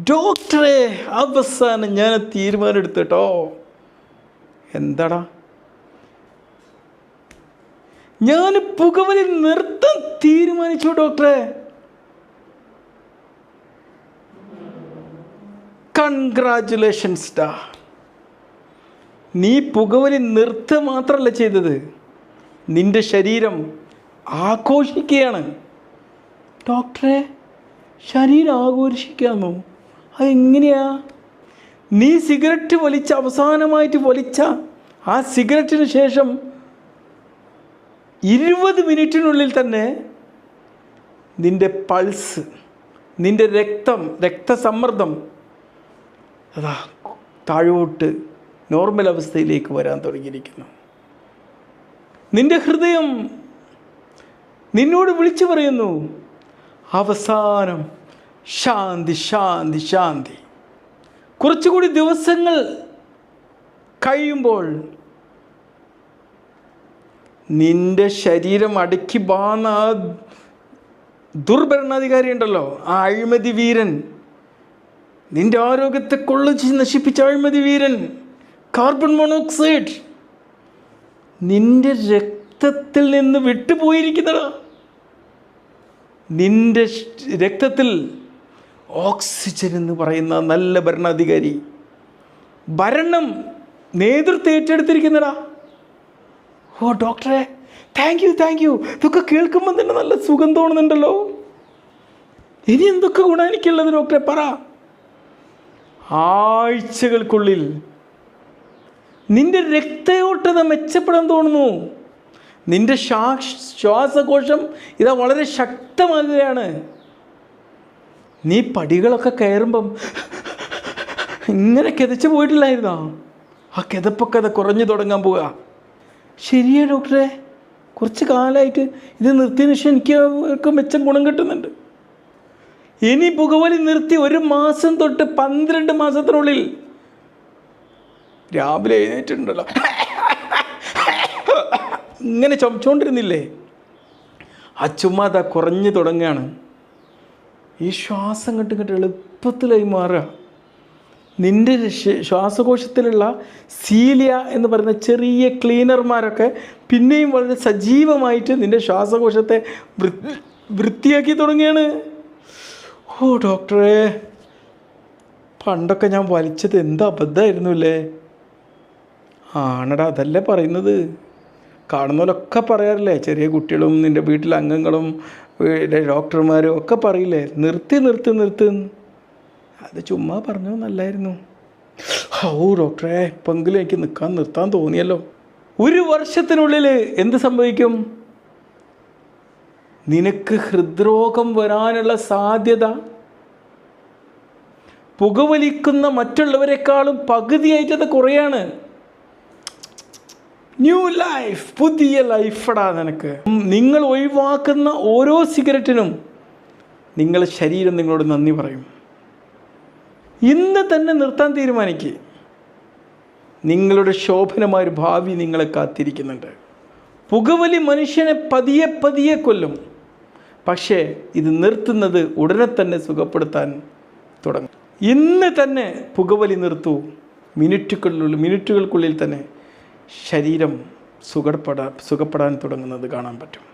ഡോക്ടറെ, അവസാനം ഞാൻ തീരുമാനം എടുത്തിട്ടോ. എന്താടാ? ഞാൻ പുകവലി നിർത്താൻ തീരുമാനിച്ചു ഡോക്ടറെ. കൺഗ്രാജുലേഷൻസ് ഡാ. നീ പുകവലി നിർത്തുക മാത്രമല്ല ചെയ്തത്, നിന്റെ ശരീരം ആഘോഷിക്കുകയാണ്. ഡോക്ടറെ, ശരീരം ആഘോഷിക്കാമോ? അതെങ്ങനെയാ? നീ സിഗരറ്റ് അവസാനമായിട്ട് വലിച്ച ആ സിഗരറ്റിന് ശേഷം 20 മിനിറ്റിനുള്ളിൽ തന്നെ നിന്റെ പൾസ്, നിന്റെ രക്തസമ്മർദ്ദം അതാ താഴോട്ട് നോർമൽ അവസ്ഥയിലേക്ക് വരാൻ തുടങ്ങിയിരിക്കുന്നു. നിന്റെ ഹൃദയം നിന്നോട് വിളിച്ചു പറയുന്നു, അവസാനം ശാന്തി ശാന്തി ശാന്തി. കുറച്ചുകൂടി ദിവസങ്ങൾ കഴിയുമ്പോൾ നിന്റെ ശരീരം അടക്കി ബാന്ന ആ ദുർഭരണാധികാരി ഉണ്ടല്ലോ, ആ അഴിമതി വീരൻ, നിന്റെ ആരോഗ്യത്തെ കൊള്ളിച്ച് നശിപ്പിച്ച അഴിമതി വീരൻ, കാർബൺ മോണോക്സൈഡ് നിന്റെ രക്തത്തിൽ നിന്ന് വിട്ടുപോയിരിക്കുന്നതാ. നിന്റെ രക്തത്തിൽ ഓക്സിജൻ എന്ന് പറയുന്ന നല്ല ഭരണാധികാരി ഭരണം നേതൃത്വം ഏറ്റെടുത്തിരിക്കുന്നതാ. ഓ ഡോക്ടറെ, താങ്ക് യു. ഇതൊക്കെ കേൾക്കുമ്പോൾ തന്നെ നല്ല സുഖം തോന്നുന്നുണ്ടല്ലോ. ഇനി എന്തൊക്കെ ഗുണം എനിക്കുള്ളത് ഡോക്ടറെ, പറ. ആഴ്ചകൾക്കുള്ളിൽ നിന്റെ രക്തയോട്ടത മെച്ചപ്പെടാൻ തോന്നുന്നു. നിന്റെ ശ്വാസകോശം ഇതാ വളരെ ശക്തമാകുകയാണ്. നീ പടികളൊക്കെ കയറുമ്പം ഇങ്ങനെ കിതച്ച് പോയിട്ടില്ലായിരുന്നോ? ആ കിതപ്പൊക്കെ അത് കുറഞ്ഞു തുടങ്ങാൻ പോവുക. ശരിയാ ഡോക്ടറെ, കുറച്ച് കാലമായിട്ട് ഇത് നിർത്തിയതിന് ശേഷം എനിക്ക് മെച്ചം ഗുണം കിട്ടുന്നുണ്ട്. ഇനി പുകവലി നിർത്തി 1 മാസം തൊട്ട് 12 മാസത്തിനുള്ളിൽ രാവിലെ എഴുന്നേറ്റുണ്ടല്ലോ ഇങ്ങനെ ചുമച്ചുകൊണ്ടിരുന്നില്ലേ, ആ ചുമ്മാത കുറഞ്ഞു തുടങ്ങുകയാണ്. ഈ ശ്വാസം ഇങ്ങോട്ട് എളുപ്പത്തിലായി മാറുക. നിൻ്റെ ശ്വാസകോശത്തിലുള്ള സീലിയ എന്ന് പറയുന്ന ചെറിയ ക്ലീനർമാരൊക്കെ പിന്നെയും വളരെ സജീവമായിട്ട് നിൻ്റെ ശ്വാസകോശത്തെ വൃത്തിയാക്കി തുടങ്ങുകയാണ്. ഓ ഡോക്ടറെ, പണ്ടൊക്കെ ഞാൻ വലിച്ചത് എന്താ അബദ്ധമായിരുന്നു അല്ലേ? ആണടാ, അതല്ലേ പറയുന്നത്. കാണുന്നവരൊക്കെ പറയാറില്ലേ, ചെറിയ കുട്ടികളും നിൻ്റെ വീട്ടിലെ അംഗങ്ങളും ഡോക്ടർമാരും ഒക്കെ പറയില്ലേ, നിർത്ത്. അത് ചുമ്മാ പറഞ്ഞു നല്ലായിരുന്നു. ഓ ഡോക്ടറെ, ഇപ്പെങ്കിലും എനിക്ക് നിർത്താൻ തോന്നിയല്ലോ. 1 വർഷത്തിനുള്ളിൽ എന്ത് സംഭവിക്കും? നിനക്ക് ഹൃദ്രോഗം വരാനുള്ള സാധ്യത പുകവലിക്കുന്ന മറ്റുള്ളവരെക്കാളും പകുതിയായിട്ടത് കുറയാണ്. ന്യൂ ലൈഫ്, പുതിയ ലൈഫടാ നിനക്ക്. നിങ്ങൾ ഒഴിവാക്കുന്ന ഓരോ സിഗരറ്റിനും നിങ്ങളുടെ ശരീരം നിങ്ങളോട് നന്ദി പറയും. ഇന്ന് തന്നെ നിർത്താൻ തീരുമാനിക്കുക. നിങ്ങളുടെ ശോഭനമായൊരു ഭാവി നിങ്ങളെ കാത്തിരിക്കുന്നുണ്ട്. പുകവലി മനുഷ്യനെ പതിയെ കൊല്ലും. പക്ഷേ ഇത് നിർത്തുന്നത് ഉടനെ തന്നെ സുഖപ്പെടുത്താൻ തുടങ്ങും. ഇന്ന് തന്നെ പുകവലി നിർത്തൂ. മിനിറ്റുകൾക്കുള്ളിൽ തന്നെ ശരീരം സുഖപ്പെടാൻ തുടങ്ങുന്നത് കാണാൻ പറ്റും.